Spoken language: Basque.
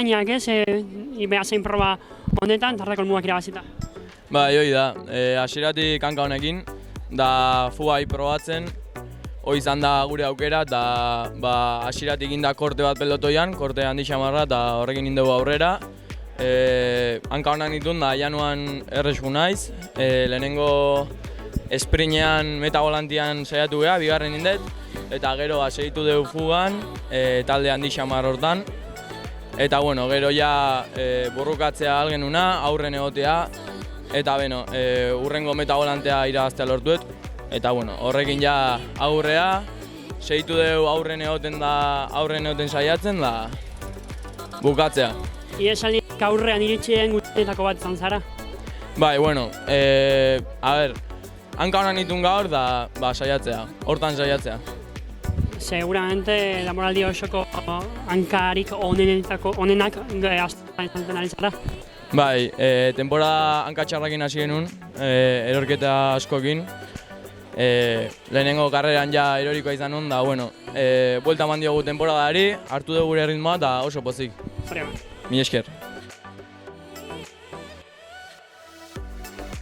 kanpainak, ez? Beha zein proba honetan, tardeko helmugak irabazita. Bai, hori da, hasieratik hanka honekin, da fugai probatzen, hori izan da gure aukera, eta hasieratik inda korte bat pelotoian, korte handi xamarra, eta horrekin indegu aurrera. Hanka honan ditun da januan erresku naiz, lehenengo esprinean metagolantian saiatu geha, bigarren indet, eta gero segitu dugu fugan, talde handi xamar hortan. Eta bueno, gero ja borrokatzea algenuna, aurren egotea, eta beno, urrengo metagolantea irabaztea lortuet. Eta bueno, horrekin ja aurrea, segitu dugu aurren egoten saiatzen da bukatzea. Iesaldi aurrean iritsien guztietako bat izan zara? Bai, bueno, hanka honan itun gaur da saiatzea, hortan saiatzea. Seguramente denboraldi osoko hankarik onenak azten ari zara? Bai, temporada hanka txarrakin hasi genuen, erorketa askokin. Lehenengo karreran ja erorikoa izan nuen, da, bueno, buelta eman diogu temporadari, hartu dugu gure ritmoa eta oso pozik. Zorionak. Mila esker.